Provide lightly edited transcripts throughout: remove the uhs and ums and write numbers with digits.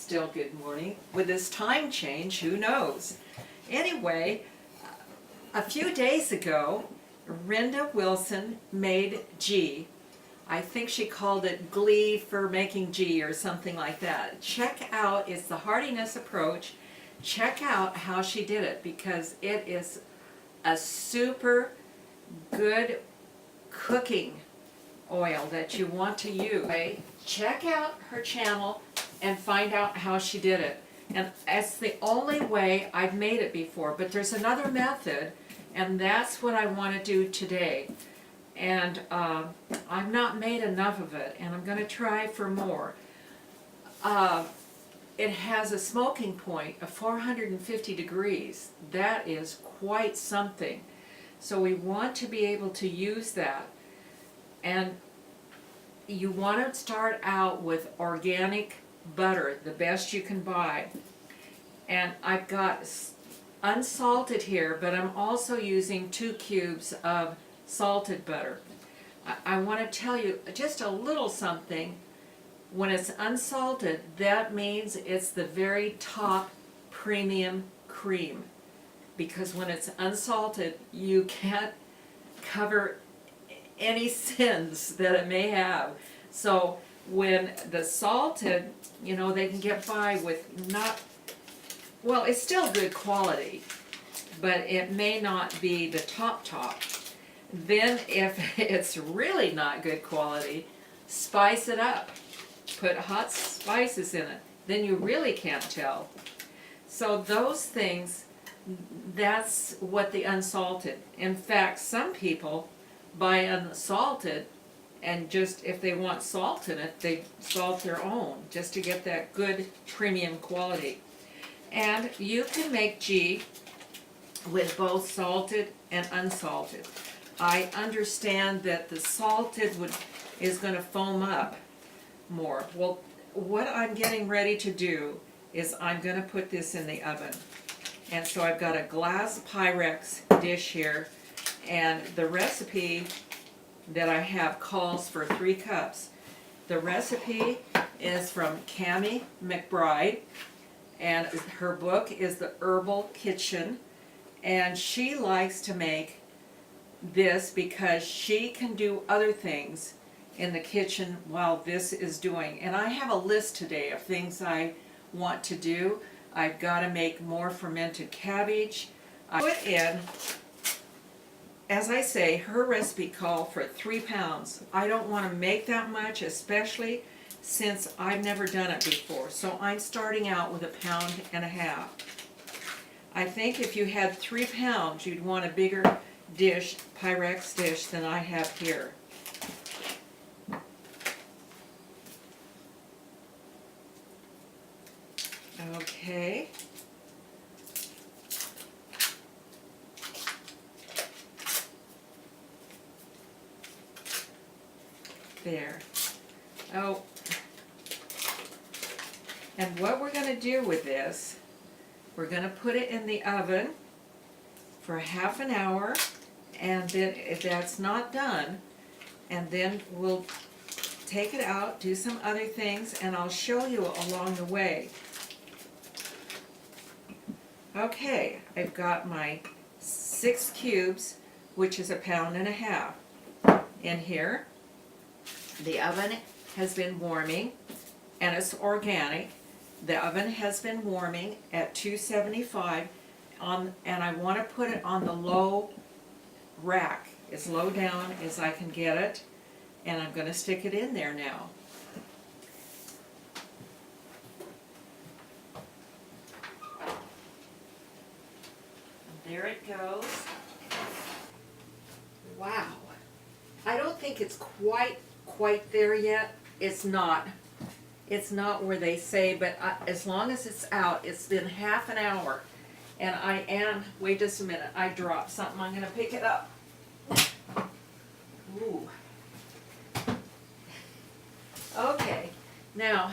still good morning. With this time change, who knows? Anyway, a few days ago, Rhonda Wilson made Ghee. I think she called it Glee for making Ghee or something like that. Check out, it's the Heartiness Approach. Check out how she did it because it is a super good cooking oil that you want to use. Check out her channel and find out how she did it. And that's the only way I've made it before, but there's another method, and that's what I want to do today. And I've not made enough of it, and I'm going to try for more. It has a smoking point of 450 degrees. That is quite something. So we want to be able to use that. And you want to start out with organic butter, the best you can buy. And I've got unsalted here, but I'm also using 2 cubes of salted butter. I want to tell you just a little something. When it's unsalted, that means it's the very top premium cream. Because when it's unsalted, you can't cover any sins that it may have. So when the salted, you know, they can get by with not, well, it's still good quality, but it may not be the top. Then if it's really not good quality, spice it up. Put hot spices in it. Then you really can't tell. So those things, that's what the unsalted. In fact, some people buy unsalted, and just if they want salt in it, they salt their own just to get that good premium quality. And you can make Ghee with both salted and unsalted. I understand that the salted is going to foam up more. Well, what I'm getting ready to do is I'm going to put this in the oven. And so I've got a glass Pyrex dish here, and the recipe that I have calls for 3 cups. The recipe is from Cammie McBride, and her book is The Herbal Kitchen, and she likes to make this because she can do other things in the kitchen while this is doing. And I have a list today of things I want to do. I've got to make more fermented cabbage. I put in, as I say, her recipe called for 3 pounds. I don't want to make that much, especially since I've never done it before. So I'm starting out with 1.5 pounds. I think if you had 3 pounds, you'd want a bigger dish, Pyrex dish, than I have here. Okay. There. Oh. And what we're going to do with this, we're going to put it in the oven for ½ an hour, and then if that's not done, and then we'll take it out, do some other things, and I'll show you along the way. Okay, I've got my 6 cubes, which is 1.5 pounds, in here. The oven has been warming, and it's organic. The oven has been warming at 275, and I want to put it on the low rack, as low down as I can get it, and I'm going to stick it in there now. There it goes. Wow. I don't think it's quite there yet. It's not. It's not where they say, but as long as it's out, it's been ½ an hour. And I am, wait just a minute, I dropped something. I'm going to pick it up. Ooh. Okay. Now,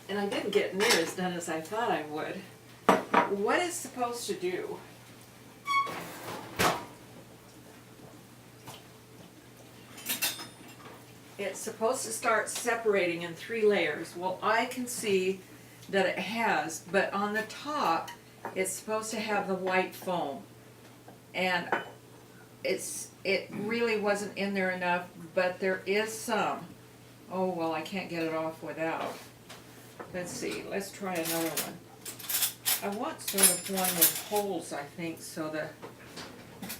and I didn't get near as done as I thought I would. What it's supposed to do it's supposed to start separating in 3 layers. Well, I can see that it has, but on the top, it's supposed to have the white foam. And it really wasn't in there enough, but there is some. Oh, well, I can't get it off without. Let's see, let's try another one. I want sort of one with holes, I think, so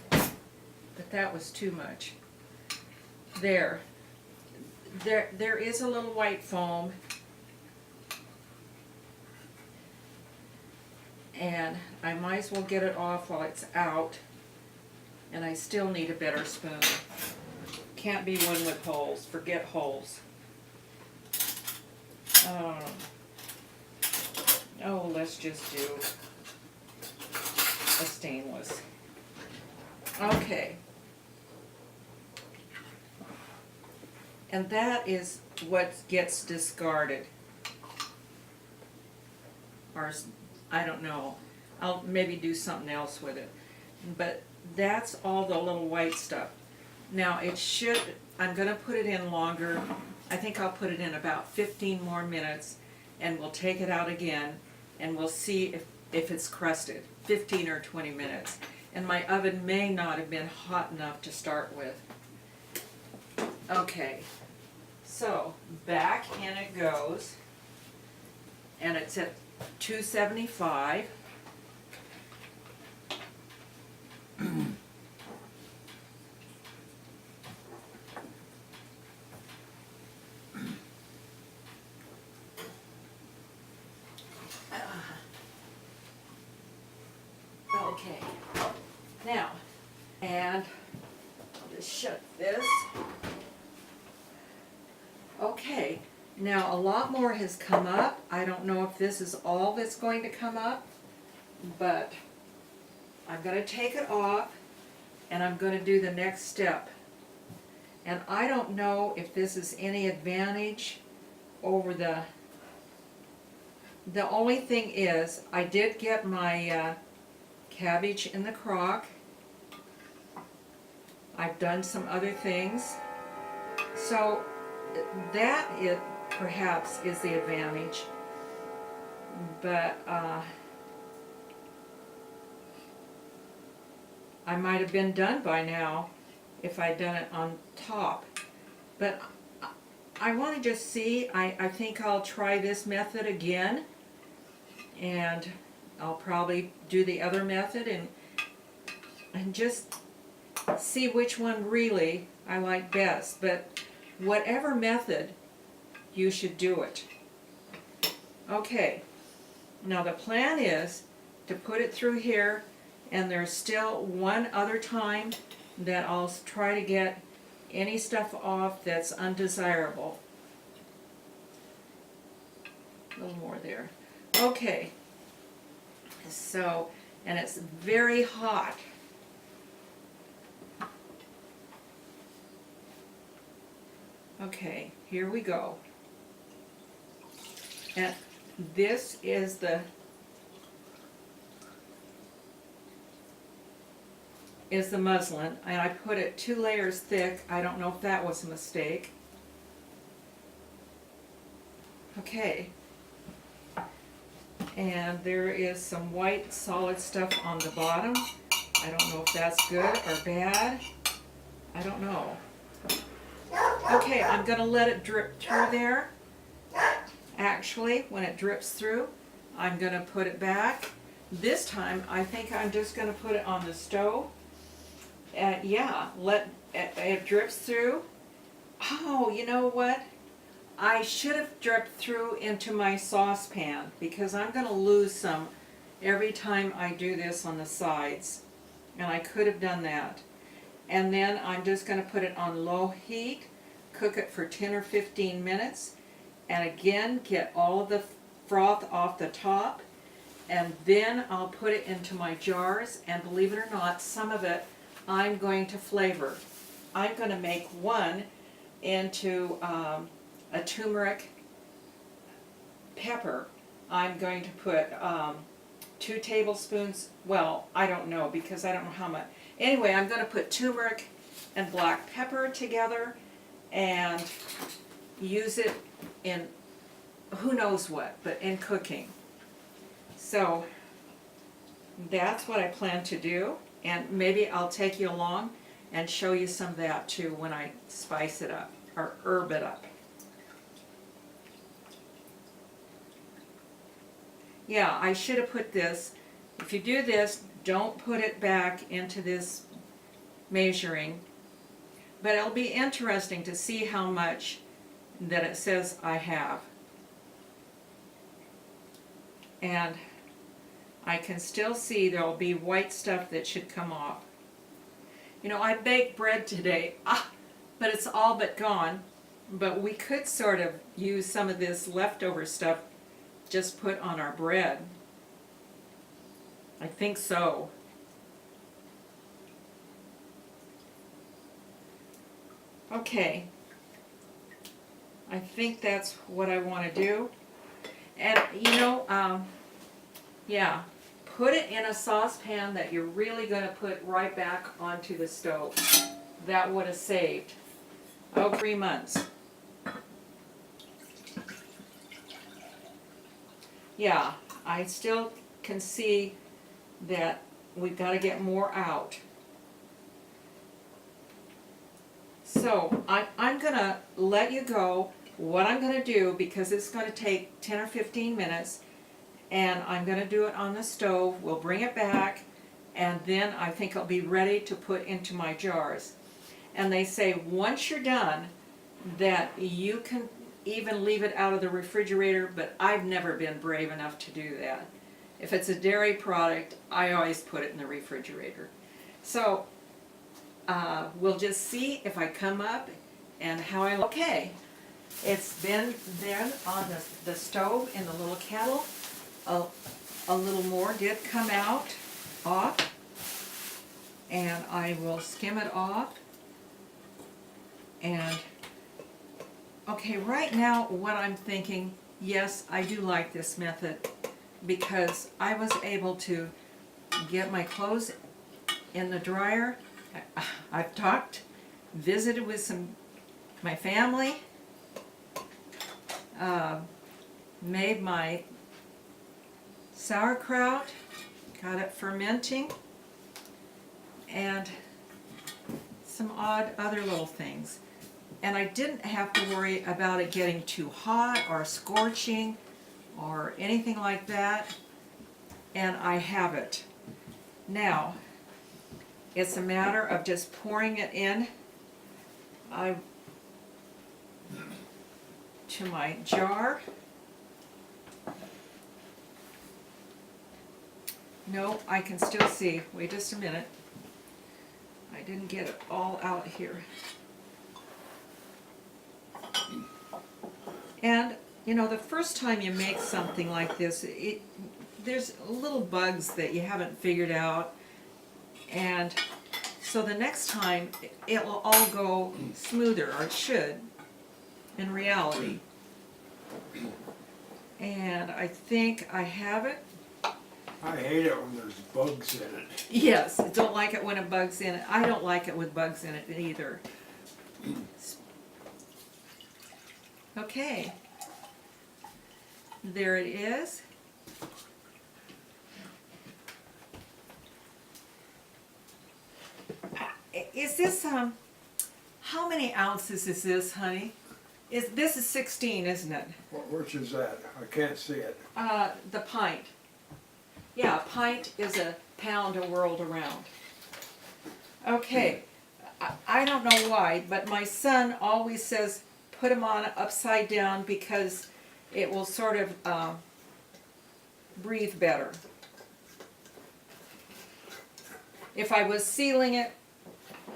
but that was too much. There is a little white foam, and I might as well get it off while it's out, and I still need a better spoon. Can't be one with holes, forget holes. Oh, let's just do a stainless. Okay. And that is what gets discarded. Or, I don't know. I'll maybe do something else with it. But that's all the little white stuff. Now it should, I'm going to put it in longer. I think I'll put it in about 15 more minutes, and we'll take it out again, and we'll see if it's crusted. 15 or 20 minutes. And my oven may not have been hot enough to start with. Okay, so back in it goes, and it's at 275. Okay, now, and I'll just shut this. Okay, now a lot more has come up. I don't know if this is all that's going to come up, but I'm going to take it off, and I'm going to do the next step. And I don't know if this is any advantage over the only thing is, I did get my cabbage in the crock. I've done some other things. So that perhaps is the advantage. But I might have been done by now if I'd done it on top. But I want to just see. I think I'll try this method again, and I'll probably do the other method and just see which one really I like best. But whatever method, you should do it. Okay, now the plan is to put it through here, and there's still one other time that I'll try to get any stuff off that's undesirable. A little more there. Okay. So, and it's very hot. Okay, here we go. And this is the muslin, and I put it 2 layers thick. I don't know if that was a mistake. Okay. And there is some white solid stuff on the bottom. I don't know if that's good or bad. I don't know. Okay, I'm going to let it drip through there. Actually, when it drips through, I'm going to put it back. This time, I think I'm just going to put it on the stove. Yeah, let it drips through. Oh, you know what? I should have dripped through into my saucepan, because I'm going to lose some every time I do this on the sides. And I could have done that. And then I'm just going to put it on low heat, cook it for 10 or 15 minutes, and again get all of the froth off the top. And then I'll put it into my jars, and believe it or not, some of it I'm going to flavor. I'm going to make one into a turmeric pepper. I'm going to put 2 tablespoons, well, I don't know, because I don't know how much. Anyway, I'm going to put turmeric and black pepper together, and use it in who knows what, but in cooking. So that's what I plan to do, and maybe I'll take you along and show you some of that too when I spice it up or herb it up. Yeah, I should have put this. If you do this, don't put it back into this measuring, but it'll be interesting to see how much that it says I have. And I can still see there'll be white stuff that should come off. You know, I baked bread today, but it's all but gone. But we could sort of use some of this leftover stuff just put on our bread. I think so. Okay. I think that's what I want to do. And you know, yeah, put it in a saucepan that you're really going to put right back onto the stove. That would have saved, 3 months. Yeah, I still can see that we've got to get more out. So I'm going to let you go. What I'm going to do, because it's going to take 10 or 15 minutes, and I'm going to do it on the stove. We'll bring it back, and then I think it'll be ready to put into my jars. And they say once you're done that you can even leave it out of the refrigerator, but I've never been brave enough to do that. If it's a dairy product, I always put it in the refrigerator. So we'll just see if I come up and how I look. Okay, it's been then on the stove in the little kettle. A little more did come out off, and I will skim it off. And okay, right now what I'm thinking, yes, I do like this method because I was able to get my clothes in the dryer. I've talked, visited with my family, made my sauerkraut, got it fermenting, and some odd other little things. And I didn't have to worry about it getting too hot or scorching or anything like that. And I have it. Now, it's a matter of just pouring it in to my jar. No, I can still see. Wait just a minute. I didn't get it all out here. And, you know, the first time you make something like this, there's little bugs that you haven't figured out. And so the next time, it will all go smoother, or it should, in reality. And I think I have it. I hate it when there's bugs in it. Yes, I don't like it when it bugs in it. I don't like it with bugs in it either. Okay, there it is. Is this, how many ounces is this, honey? This is 16, isn't it? Which is that? I can't see it. The pint. Yeah, a pint is a pound whirled around. Okay, I don't know why, but my son always says put them on upside down because it will sort of breathe better. If I was sealing it,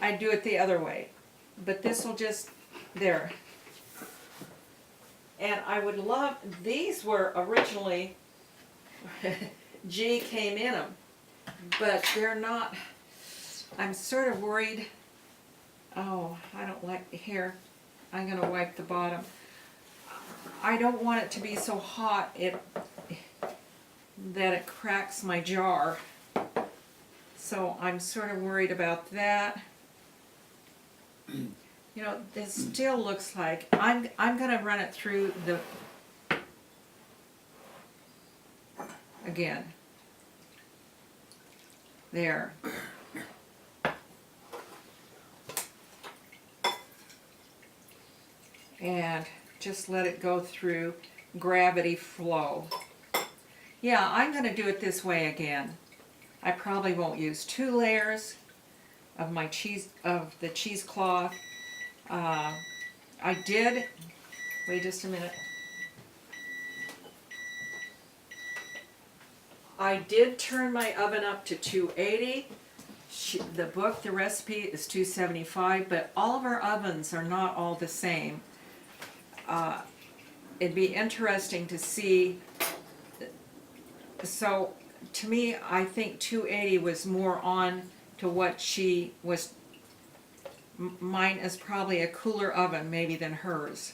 I'd do it the other way. But this will just, there. And I would love, these were originally, Ghee came in them, but they're not, I'm sort of worried, oh, I don't like, here, I'm going to wipe the bottom. I don't want it to be so hot that it cracks my jar. So I'm sort of worried about that. You know, it still looks like, I'm gonna run it through the, again. There. And just let it go through gravity flow. Yeah, I'm gonna do it this way again. I probably won't use 2 layers of my cheese, of the cheesecloth. I did, wait just a minute. I did turn my oven up to 280. The book, the recipe is 275, but all of our ovens are not all the same. It'd be interesting to see. So to me, I think 280 was more on to what she was. Mine is probably a cooler oven maybe than hers.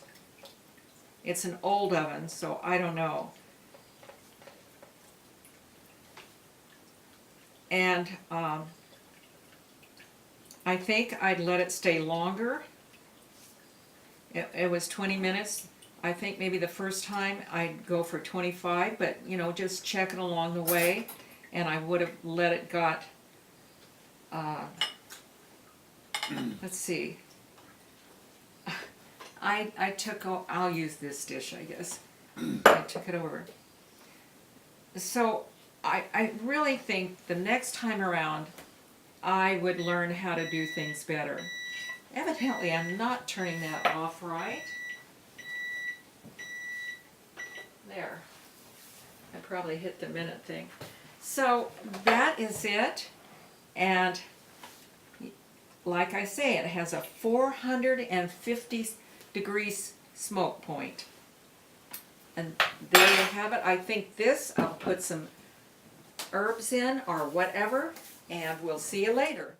It's an old oven, so I don't know. And I think I'd let it stay longer. It was 20 minutes. I think maybe the first time I'd go for 25, but you know, just check it along the way. And I would have let it got, let's see. I took, I'll use this dish, I guess. I took it over. So I really think the next time around, I would learn how to do things better. Evidently, I'm not turning that off right. There. I probably hit the minute thing. So that is it. And like I say, it has a 450 degrees smoke point. And there you have it. I think this, I'll put some herbs in or whatever, and we'll see you later.